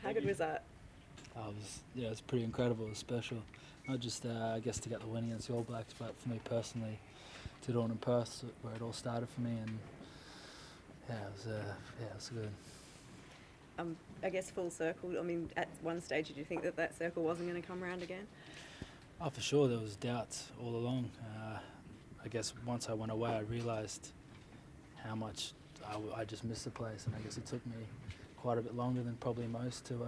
How good was that? It was pretty incredible. It was special. Not just, I guess, to get the win against the All Blacks, but for me personally, to do it in Perth, where it all started for me, and it was good. I guess full circle. I mean, at one stage, did you think that circle wasn't going to come around again? Oh, for sure, there was doubts all along. I guess once I went away, I realised how much I just missed the place, and I guess it took me quite a bit longer than probably most to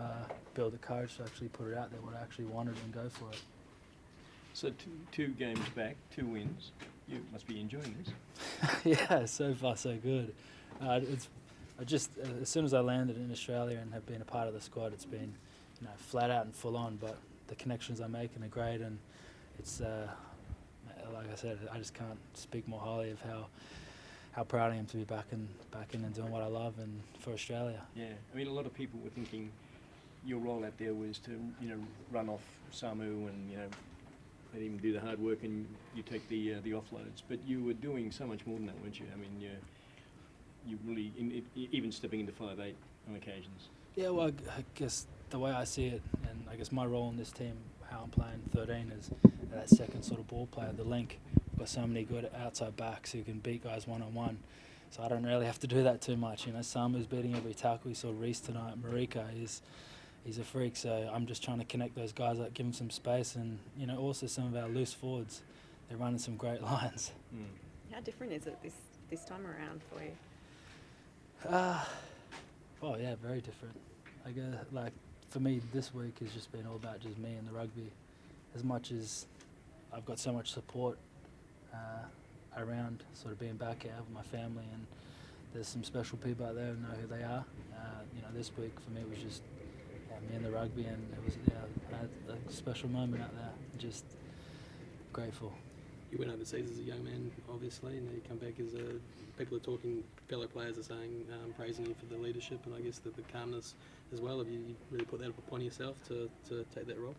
build the courage to actually put it out there, what I actually wanted, and go for it. So two games back, 2 wins. You must be enjoying this. Yeah, so far so good. As soon as I landed in Australia and have been a part of the squad, it's been flat out and full on. But the connections I'm making are great, and it's like I said, I just can't speak more highly of how proud I am to be back in and doing what I love and for Australia. Yeah, I mean, a lot of people were thinking your role out there was to run off Samu and let him do the hard work and you take the offloads. But you were doing so much more than that, weren't you? I mean, you really even stepping into 5'8" on occasions. Yeah, well, I guess the way I see it, and I guess my role in this team, how I'm playing 13, is that second sort of ball player, the link. We've got so many good outside backs who can beat guys one-on-one. So I don't really have to do that too much. Samu's beating every tackle. We saw Reece tonight. Marika, he's a freak. So I'm just trying to connect those guys up, give them some space, and also some of our loose forwards. They're running some great lines. How different is it this time around for you? Oh yeah, very different. I guess, like, for me, this week has just been all about just me and the rugby. As much as I've got so much support around, sort of being back here with my family, and there's some special people out there who know who they are. This week for me was just me and the rugby, and it was I had a special moment out there. Just grateful. You went overseas as a young man, obviously, and now you come back as people are talking, fellow players are saying, praising you for the leadership and I guess the calmness as well. Have you really put that upon yourself to take that role?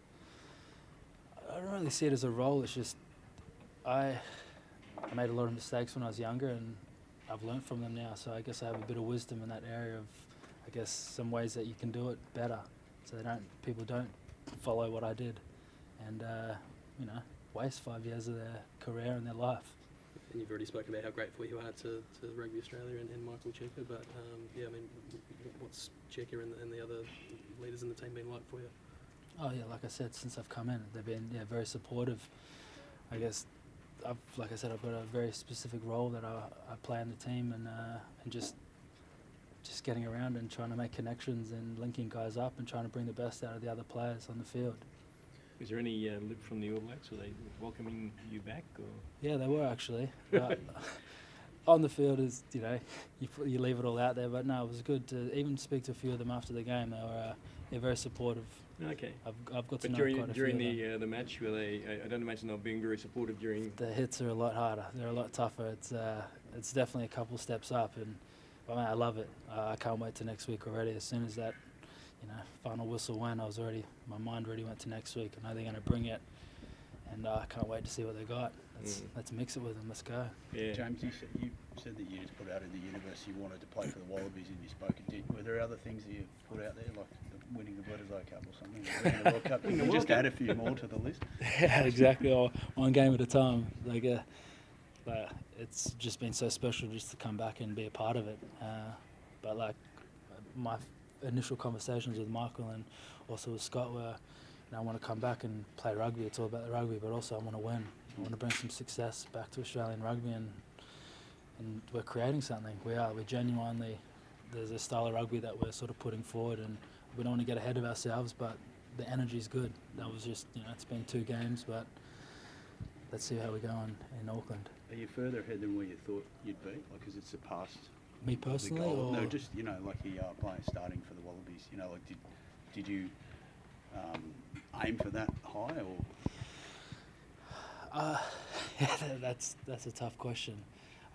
I don't really see it as a role. It's just I made a lot of mistakes when I was younger, and I've learnt from them now. So I guess I have a bit of wisdom in that area of, I guess, some ways that you can do it better, so people don't follow what I did, and waste 5 years of their career and their life. And you've already spoken about how grateful you are to Rugby Australia and Michael Cheika, but what's Cheika and the other leaders in the team been like for you? Oh yeah, like I said, since I've come in, they've been very supportive. I guess, I've got a very specific role that I play in the team, and just getting around and trying to make connections and linking guys up and trying to bring the best out of the other players on the field. Was there any lip from the All Blacks? Were they welcoming you back? Or? Yeah, they were actually. But on the field, you leave it all out there. But no, it was good to even speak to a few of them after the game. They're very supportive. Okay. I've got to know during quite a few of them. During the match, were they? I don't imagine they were being very supportive during. The hits are a lot harder. They're a lot tougher. It's definitely a couple steps up, and man, I love it. I can't wait to next week already. As soon as that final whistle went, my mind already went to next week. I know they're going to bring it, and I can't wait to see what they got. Let's mix it with them. Let's go. Yeah. James, you said that you just put out in the universe you wanted to play for the Wallabies, and you spoke. Were there other things that you put out there, like winning the Bledisloe Cup or something, or winning the World Cup? Can you just add a few more to the list? Yeah, exactly. Or one game at a time. It's just been so special just to come back and be a part of it. But my initial conversations with Michael and also with Scott were, I want to come back and play rugby. It's all about the rugby, but also I want to win. I want to bring some success back to Australian rugby, and we're creating something. We're genuinely, there's a style of rugby that we're sort of putting forward, and we don't want to get ahead of ourselves, but the energy's good. That was just, it's been 2 games, but let's see how we go in Auckland. Are you further ahead than where you thought you'd be? Because it's surpassed. Me personally, or no, just playing starting for the Wallabies. Did you aim for that high, or? That's a tough question.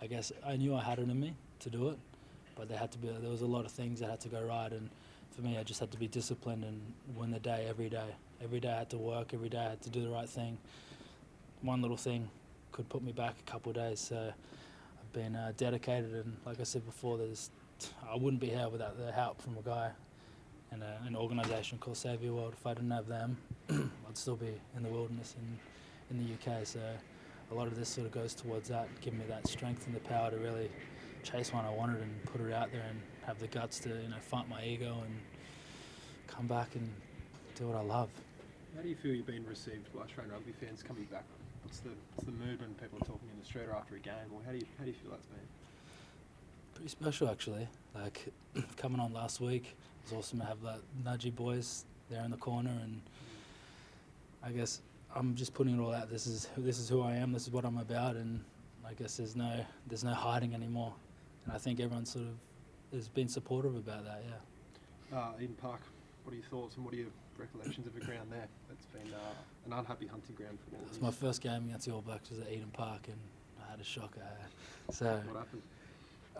I guess I knew I had it in me to do it, but there was a lot of things that had to go right, and for me, I just had to be disciplined and win the day every day. Every day I had to work. Every day I had to do the right thing. One little thing could put me back a couple of days. So I've been dedicated, and like I said before, I wouldn't be here without the help from a guy and an organisation called Save Your World. If I didn't have them, I'd still be in the wilderness in the UK. So a lot of this sort of goes towards that, giving me that strength and the power to really chase one I wanted and put it out there and have the guts to fight my ego and come back and do what I love. How do you feel you've been received by Australian rugby fans coming back? What's the mood when people are talking in the street or after a game, or how do you feel that's been? Pretty special actually. Like coming on last week, it was awesome to have that nudgy boys there in the corner, and I guess I'm just putting it all out. This is who I am. This is what I'm about, and I guess there's no hiding anymore. And I think everyone sort of has been supportive about that. Yeah. Eden Park, what are your thoughts and what are your recollections of the ground there? It's been an unhappy hunting ground for all It of was you. my first game against the All Blacks was at Eden Park, and I had a shocker. So What happened?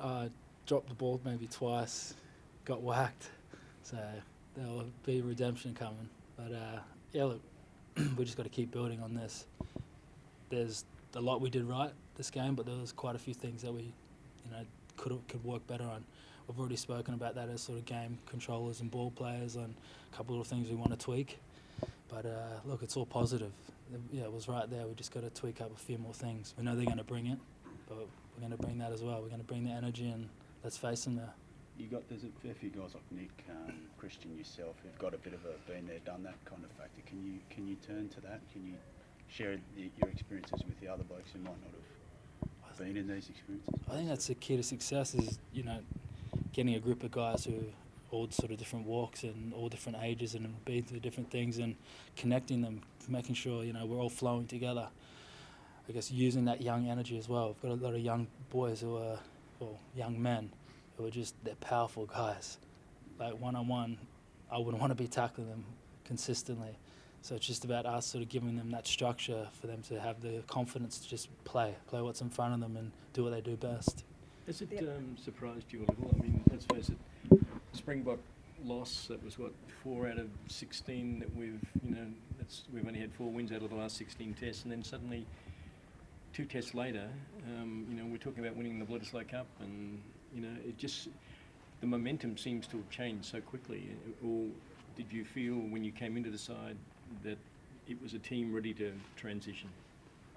I dropped the ball maybe twice, got whacked. So there'll be redemption coming. But yeah, look, we just got to keep building on this. There's a lot we did right this game, but there was quite a few things that we, could work better on. We've already spoken about that as sort of game controllers and ball players, and a couple of things we want to tweak. But look, it's all positive. Yeah, it was right there. We just got to tweak up a few more things. We know they're going to bring it, but we're going to bring that as well. We're going to bring the energy, and let's face them there. There's a fair few guys like Nick, Christian, yourself, who've got a bit of a been there, done that kind of factor. Can you turn to that? Can you share your experiences with the other blokes who might not have been in these experiences? I think that's the key to success is, getting a group of guys who all sort of different walks and all different ages and have been through different things, and connecting them, making sure, we're all flowing together. I guess using that young energy as well. We've got a lot of young boys young men who are they're powerful guys. Like one-on-one, I wouldn't want to be tackling them consistently. So it's just about us sort of giving them that structure for them to have the confidence to just play what's in front of them and do what they do best. Has it surprised you a little? I mean, let's face it, Springbok loss, that was 4 out of 16 that we've only had 4 wins out of the last 16 tests, and then suddenly 2 tests later, we're talking about winning the Bledisloe Cup, and the momentum seems to have changed so quickly. Or did you feel when you came into the side that it was a team ready to transition?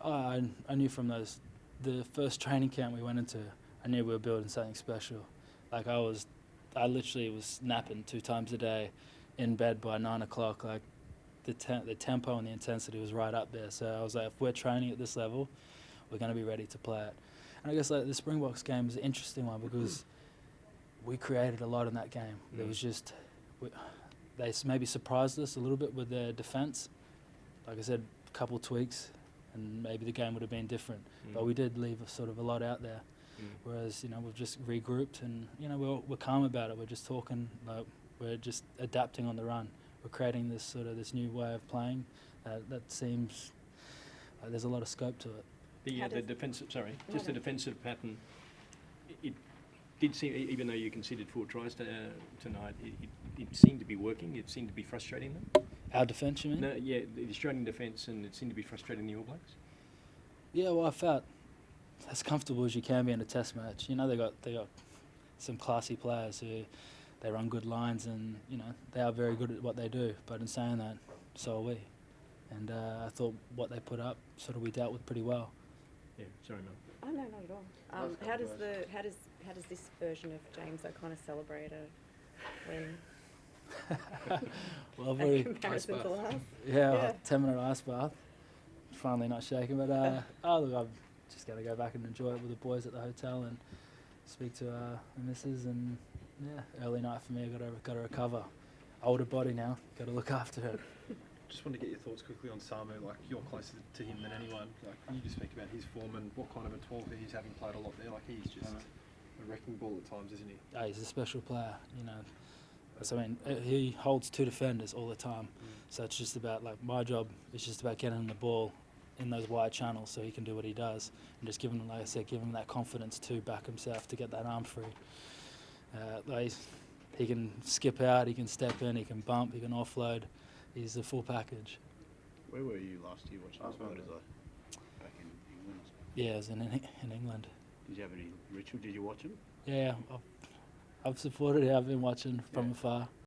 I knew from the first training camp we went into, I knew we were building something special. Like I literally was napping 2 times a day, in bed by 9 o'clock. Like the tempo and the intensity was right up there. So I was like, if we're training at this level, we're going to be ready to play it. And I guess the Springboks game is an interesting one because we created a lot in that game. There was they maybe surprised us a little bit with their defence. Like I said, a couple tweaks, and maybe the game would have been different. But we did leave sort of a lot out there. Whereas we've just regrouped, and we're calm about it. We're just talking, we're just adapting on the run. We're creating this new way of playing that seems like there's a lot of scope to it. The defensive defensive pattern. It did seem, even though you conceded 4 tries tonight, it seemed to be working. It seemed to be frustrating them. Our defence, you mean? No, yeah, the Australian defence, and it seemed to be frustrating the All Blacks. Yeah, well, I felt as comfortable as you can be in a Test match. They got some classy players who they run good lines, and they are very good at what they do. But in saying that, so are we. And I thought what they put up, we dealt with pretty well. Yeah, sorry, Mel. Oh no, not at all. How does this version of James O'Connor celebrate a win? Well, I've In already comparison to last. Yeah. 10-minute ice bath. Finally not shaking, but look, I'm just going to go back and enjoy it with the boys at the hotel and speak to the missus, and early night for me. Got to recover. Older body now, got to look after it. Just want to get your thoughts quickly on Samu. Like, you're closer to him than anyone. Like, can you just speak about his form and what kind of a 12 he's having played a lot there? Like, he's just a wrecking ball at times, isn't he? He's a special player, So, he holds 2 defenders all the time. So it's just about, my job is just about getting him the ball in those wide channels so he can do what he does, and just giving him, like I said, giving him that confidence to back himself to get that arm free. He can skip out, he can step in, he can bump, he can offload. He's the full package. Where were you last year watching this Bledisloe? Back in England? Yeah, I was in England. Did you have any ritual? Did you watch him? Yeah, I've supported it. I've been watching from afar.